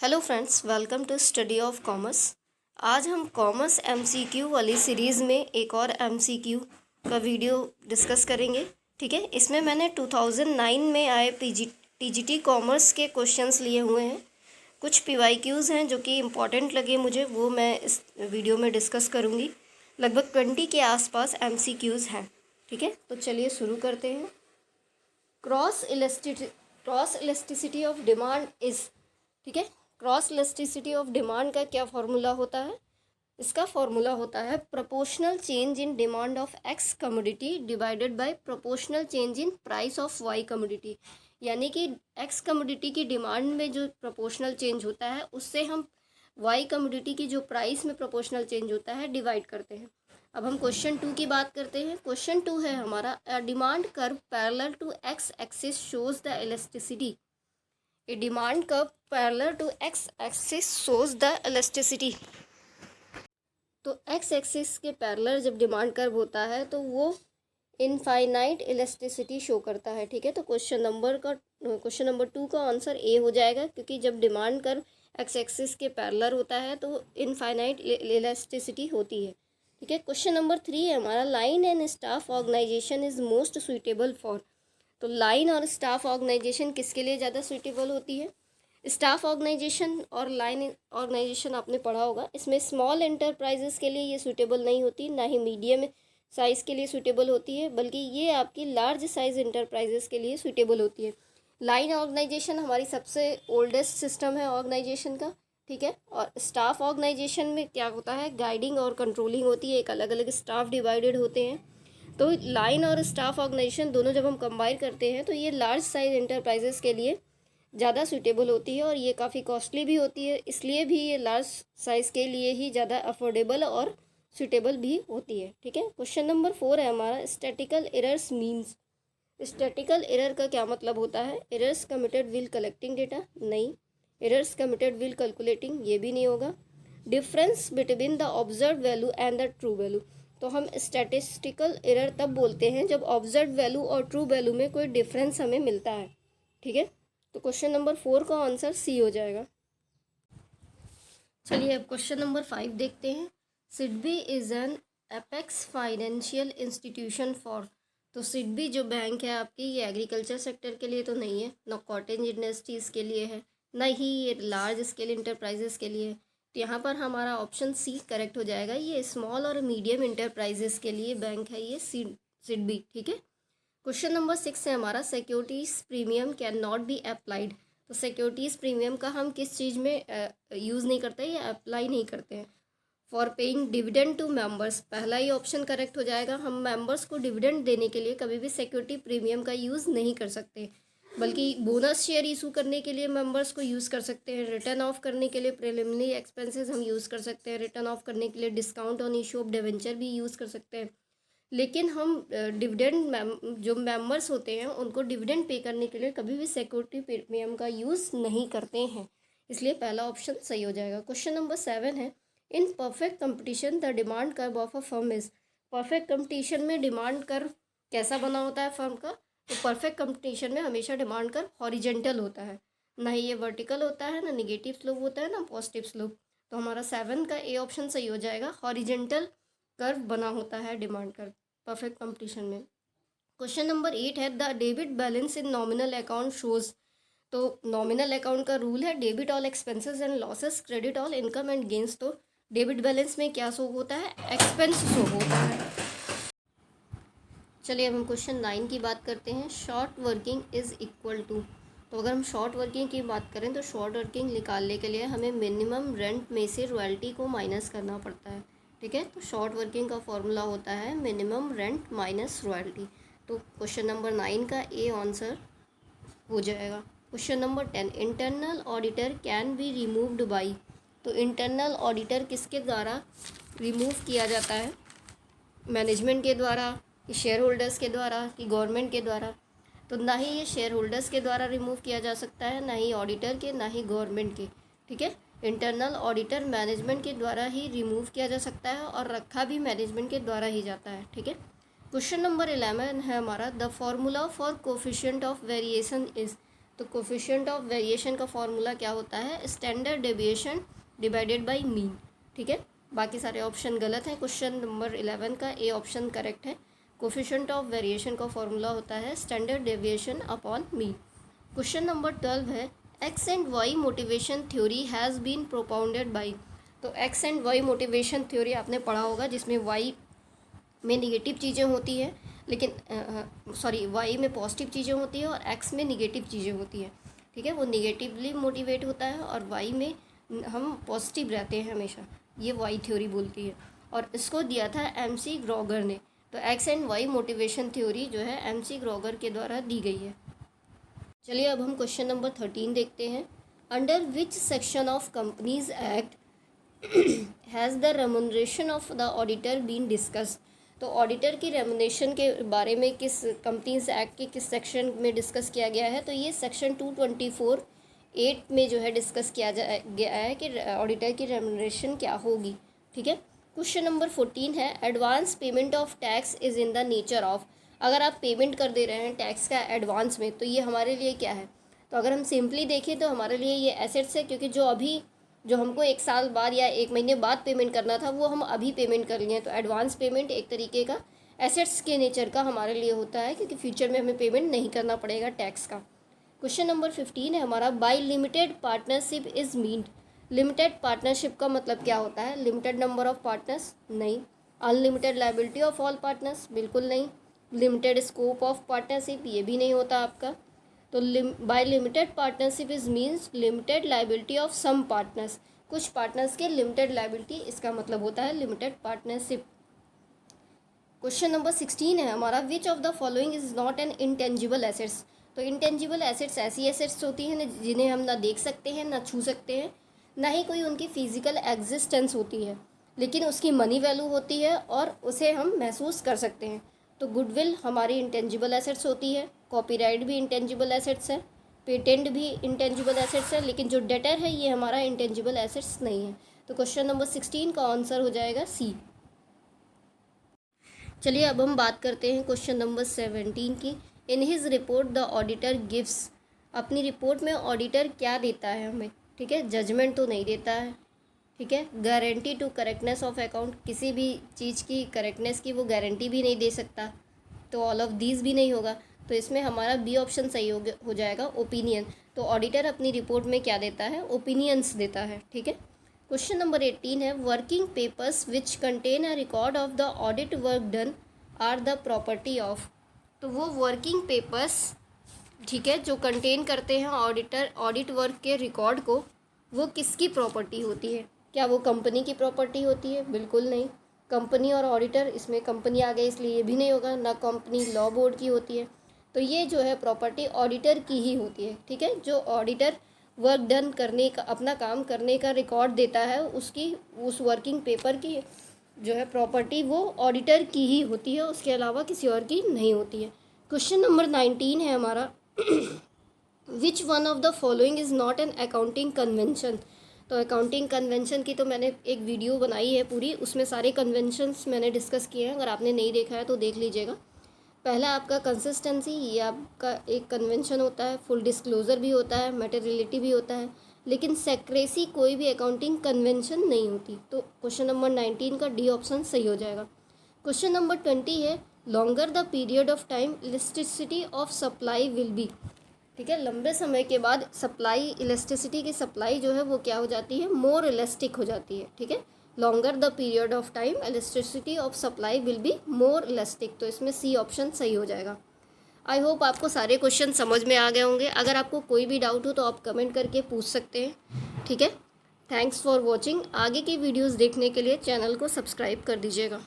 Hello friends, welcome to study of commerce. आज हम commerce MCQ वाली सीरीज़ में एक और एमसीक्यू का वीडियो डिस्कस करेंगे। ठीक है, इसमें मैंने 2009 में आए टीजीटी कॉमर्स के क्वेश्चंस लिए हुए हैं। कुछ पीवाईक्यूज़ हैं जो कि इम्पॉर्टेंट लगे मुझे, वो मैं इस वीडियो में डिस्कस करूँगी। लगभग 20 के आसपास एमसीक्यूज़ हैं। ठीक है, तो चलिए शुरू करते हैं। Cross elasticity of demand is, ठीक है, क्रॉस इलास्टिसिटी ऑफ डिमांड का क्या फॉर्मूला होता है? इसका फॉर्मूला होता है proportional change in demand of X commodity divided by proportional change in price of Y commodity. यानी कि एक्स कमोडिटी की डिमांड में जो प्रोपोर्शनल चेंज होता है उससे हम वाई कमोडिटी की जो प्राइस में प्रोपोर्शनल चेंज होता है डिवाइड करते हैं। अब हम क्वेश्चन 2 की बात करते हैं। क्वेश्चन 2 है हमारा, demand curve parallel to X axis shows the elasticity. A demand curve parallel to x axis shows the elasticity। तो x एक्सिस के पैरेलल जब डिमांड कर्व होता है तो वो इनफाइनाइट इलास्टिसिटी शो करता है। ठीक है, तो क्वेश्चन नंबर 2 का आंसर ए हो जाएगा, क्योंकि जब डिमांड कर्व x एक्सिस के पैरेलल होता है तो इनफाइनाइट इलास्टिसिटी होती है। ठीक है, क्वेश्चन नंबर 3 है हमारा, line and staff organization is most suitable for. तो लाइन और स्टाफ ऑर्गेनाइजेशन किसके लिए ज़्यादा सूटेबल होती है? स्टाफ ऑर्गेनाइजेशन और लाइन ऑर्गेनाइजेशन आपने पढ़ा होगा। इसमें स्मॉल एंटरप्राइजेस के लिए ये सूटेबल नहीं होती, ना ही मीडियम साइज़ के लिए सूटेबल होती है, बल्कि ये आपकी लार्ज साइज़ एंटरप्राइजेस के लिए सूटेबल होती है। लाइन ऑर्गेनाइजेशन हमारी सबसे ओल्डेस्ट सिस्टम है ऑर्गेनाइजेशन का। ठीक है, और स्टाफ ऑर्गेनाइजेशन में क्या होता है, गाइडिंग और कंट्रोलिंग होती है, एक अलग अलग स्टाफ डिवाइडेड होते हैं। तो लाइन और स्टाफ ऑर्गेनाइजेशन दोनों जब हम कंबाइन करते हैं तो ये लार्ज साइज एंटरप्राइजेस के लिए ज़्यादा सूटेबल होती है, और ये काफ़ी कॉस्टली भी होती है, इसलिए भी ये लार्ज साइज़ के लिए ही ज़्यादा अफोर्डेबल और सूटेबल भी होती है। ठीक है, क्वेश्चन नंबर 4 है हमारा, statistical errors means. Statistical error का क्या मतलब होता है? Errors committed will collecting data, नहीं। एरर्स कमिटेड विल कैलकुलेटिंग, ये भी नहीं होगा। Difference between the observe value and the true value. तो हम स्टैटिस्टिकल एरर तब बोलते हैं जब ऑब्जर्व वैल्यू और ट्रू वैल्यू में कोई डिफरेंस हमें मिलता है। ठीक है, तो क्वेश्चन नंबर 4 का आंसर सी हो जाएगा। चलिए अब क्वेश्चन नंबर 5 देखते हैं। SIDBI is an apex financial institution for. तो सिडबी जो बैंक है आपकी, ये एग्रीकल्चर सेक्टर के लिए तो नहीं है, ना कॉटेज इंडस्ट्रीज़ के लिए है, ना ही ये लार्ज स्केल इंटरप्राइजेस के लिए है। तो यहाँ पर हमारा ऑप्शन सी करेक्ट हो जाएगा। ये स्मॉल और मीडियम इंटरप्राइजेस के लिए बैंक है ये सिडबी। ठीक है, क्वेश्चन नंबर 6 है हमारा, securities premium can not be applied. तो सिक्योरिटीज़ प्रीमियम का हम किस चीज़ में यूज़ नहीं करते या अप्लाई नहीं करते हैं? For paying dividend to members, पहला ही ऑप्शन करेक्ट हो जाएगा। हम मेंबर्स को डिविडेंड देने के लिए कभी भी सिक्योरिटी प्रीमियम का यूज़ नहीं कर सकते, बल्कि बोनस शेयर इशू करने के लिए मेंबर्स को यूज़ कर सकते हैं। रिटर्न ऑफ करने के लिए प्रिलिमिनरी एक्सपेंसेस हम यूज़ कर सकते हैं। रिटर्न ऑफ करने के लिए discount on issue of debenture भी यूज़ कर सकते हैं। लेकिन हम डिविडेंड जो मेंबर्स होते हैं उनको डिविडेंड पे करने के लिए कभी भी सिक्योरिटी प्रीमियम का यूज़ नहीं करते हैं, इसलिए पहला ऑप्शन सही हो जाएगा। क्वेश्चन नंबर 7 है, in perfect competition the demand curve of a firm is. Perfect competition में डिमांड कर्व कैसा बना होता है फर्म का? तो परफेक्ट कंपटीशन में हमेशा डिमांड कर्व हॉरिजेंटल होता है, ना ही ये वर्टिकल होता है, ना निगेटिव स्लोप होता है, ना पॉजिटिव स्लोप। तो हमारा 7 का ए ऑप्शन सही हो जाएगा, हॉरिजेंटल कर्व बना होता है डिमांड कर्व परफेक्ट कंपटीशन में। क्वेश्चन नंबर 8 है, the debit balance in nominal account shows. तो नॉमिनल अकाउंट का रूल है debit all expenses and losses, credit all income and gains. तो डेबिट बैलेंस में क्या शो होता है? एक्सपेंस शो होता है। चलिए अब हम क्वेश्चन 9 की बात करते हैं। Short working is equal to. तो अगर हम शॉर्ट वर्किंग की बात करें तो शॉर्ट वर्किंग निकालने के लिए हमें मिनिमम रेंट में से रॉयल्टी को माइनस करना पड़ता है। ठीक है, तो शॉर्ट वर्किंग का फॉर्मूला होता है मिनिमम रेंट माइनस रॉयल्टी। तो क्वेश्चन नंबर 9 का ए आंसर हो जाएगा। Question number 10, internal auditor can be removed by. तो इंटरनल ऑडिटर किसके द्वारा रिमूव किया जाता है? मैनेजमेंट के द्वारा, कि शेयर होल्डर्स के द्वारा, कि गवर्नमेंट के द्वारा? तो ना ही ये शेयर होल्डर्स के द्वारा रिमूव किया जा सकता है, ना ही ऑडिटर के, ना ही गवर्नमेंट के। ठीक है, इंटरनल ऑडिटर मैनेजमेंट के द्वारा ही रिमूव किया जा सकता है और रखा भी मैनेजमेंट के द्वारा ही जाता है। ठीक है, क्वेश्चन नंबर 11 है हमारा, the formula for coefficient of variation is. तो कोफिशिएंट ऑफ वेरिएशन का फॉर्मूला क्या होता है, standard deviation divided by mean, ठीक है। बाकी सारे ऑप्शन गलत हैं। क्वेश्चन नंबर 11 का ए ऑप्शन करेक्ट है। कोफिशिएंट ऑफ वेरिएशन का फॉर्मूला होता है standard deviation upon mean. Question number 12 है X and Y motivation theory has been propounded by. तो X and Y motivation theory आपने पढ़ा होगा, जिसमें वाई में निगेटिव चीज़ें होती हैं, लेकिन वाई में पॉजिटिव चीज़ें होती है और एक्स में निगेटिव चीज़ें होती हैं, ठीक है। वो निगेटिवली मोटिवेट होता है और वाई में हम पॉजिटिव रहते हैं हमेशा, ये वाई थ्योरी बोलती है। और इसको दिया था MC ग्रोगर ने। तो X and Y motivation theory जो है MC ग्रोगर के द्वारा दी गई है। चलिए अब हम क्वेश्चन नंबर 13 देखते हैं। Under which section of companies act has the remuneration of the auditor been discuss. तो ऑडिटर की रेमुनरेशन के बारे में किस कंपनीज एक्ट के किस सेक्शन में डिस्कस किया गया है, तो ये सेक्शन 224(8) में जो है डिस्कस किया गया है कि ऑडिटर की रेमुनरेशन क्या होगी, ठीक है। क्वेश्चन नंबर 14 है advance payment of tax is in the nature of. अगर आप पेमेंट कर दे रहे हैं टैक्स का एडवांस में, तो ये हमारे लिए क्या है, तो अगर हम सिंपली देखें तो हमारे लिए ये एसेट्स है, क्योंकि जो हमको 1 साल बाद या 1 महीने बाद पेमेंट करना था वो हम अभी पेमेंट कर लिए। तो एडवांस पेमेंट एक तरीके का एसेट्स के नेचर का हमारे लिए होता है, क्योंकि फ्यूचर में हमें पेमेंट नहीं करना पड़ेगा टैक्स का। क्वेश्चन नंबर 15 है हमारा by limited partnership is meant. Limited partnership का मतलब क्या होता है, लिमिटेड नंबर ऑफ पार्टनर्स नहीं, unlimited liability of all partners बिल्कुल नहीं, लिमिटेड स्कोप ऑफ पार्टनरशिप ये भी नहीं होता आपका। तो by limited partnership is means limited liability of some partners, कुछ पार्टनर्स के लिमिटेड लायबिलिटी, इसका मतलब होता है लिमिटेड पार्टनरशिप। क्वेश्चन नंबर 16 है हमारा which of the following is not an intangible assets. तो इंटेंजिबल एसेट्स ऐसी एसेट्स होती हैं जिन्हें हम ना देख सकते हैं, ना छू सकते हैं, ना ही कोई उनकी फिजिकल एग्जिस्टेंस होती है, लेकिन उसकी मनी वैल्यू होती है और उसे हम महसूस कर सकते हैं। तो गुडविल हमारी इंटेंजिबल एसेट्स होती है, कॉपीराइट भी इंटेंजिबल एसेट्स है, पेटेंट भी इंटेंजिबल एसेट्स है, लेकिन जो डेटर है ये हमारा इंटेंजिबल एसेट्स नहीं है। तो क्वेश्चन नंबर 16 का आंसर हो जाएगा सी। चलिए अब हम बात करते हैं क्वेश्चन नंबर 17 की। In his report the auditor gives. अपनी रिपोर्ट में ऑडिटर क्या देता है हमें, ठीक है, जजमेंट तो नहीं देता है, ठीक है। Guarantee to correctness of account, किसी भी चीज़ की करेक्टनेस की वो गारंटी भी नहीं दे सकता, तो ऑल ऑफ दीज भी नहीं होगा। तो इसमें हमारा बी ऑप्शन सही हो जाएगा, ओपिनियन। तो ऑडिटर अपनी रिपोर्ट में क्या देता है, ओपिनियंस देता है, ठीक है। क्वेश्चन नंबर 18 है working papers which contain a record of the audit work done are the property of. तो वो वर्किंग पेपर्स, ठीक है, जो कंटेन करते हैं ऑडिट वर्क के रिकॉर्ड को, वो किसकी प्रॉपर्टी होती है, क्या वो कंपनी की प्रॉपर्टी होती है, बिल्कुल नहीं। कंपनी और ऑडिटर, इसमें कंपनी आ गई इसलिए ये भी नहीं होगा, ना कंपनी लॉ बोर्ड की होती है। तो ये जो है प्रॉपर्टी ऑडिटर की ही होती है, ठीक है। जो ऑडिटर वर्क डन करने का, अपना काम करने का रिकॉर्ड देता है, उसकी उस वर्किंग पेपर की जो है प्रॉपर्टी वो ऑडिटर की ही होती है, उसके अलावा किसी और की नहीं होती है। क्वेश्चन नंबर 19 है हमारा which one of the following is not an accounting convention. तो अकाउंटिंग कन्वेंशन की तो मैंने एक वीडियो बनाई है पूरी, उसमें सारे कन्वेंशंस मैंने डिस्कस किए हैं, अगर आपने नहीं देखा है तो देख लीजिएगा। पहला आपका कंसिस्टेंसी, ये आपका एक कन्वेंशन होता है, फुल डिस्क्लोजर भी होता है, मटेरियलिटी भी होता है, लेकिन सेक्रेसी कोई भी अकाउंटिंग कन्वेंशन नहीं होती। तो क्वेश्चन नंबर 19 का डी ऑप्शन सही हो जाएगा। क्वेश्चन नंबर 20 है longer the period of time elasticity of supply will be. ठीक है, लंबे समय के बाद सप्लाई, इलेस्टिसिटी की सप्लाई जो है वो क्या हो जाती है, मोर इलेस्टिक हो जाती है, ठीक है। Longer the period of time elasticity of supply will be more elastic. तो इसमें सी ऑप्शन सही हो जाएगा। आई होप आपको सारे क्वेश्चन समझ में आ गए होंगे। अगर आपको कोई भी डाउट हो तो आप कमेंट करके पूछ सकते हैं, ठीक है। Thanks for watching. आगे की वीडियोज़ देखने के लिए चैनल को सब्सक्राइब कर दीजिएगा।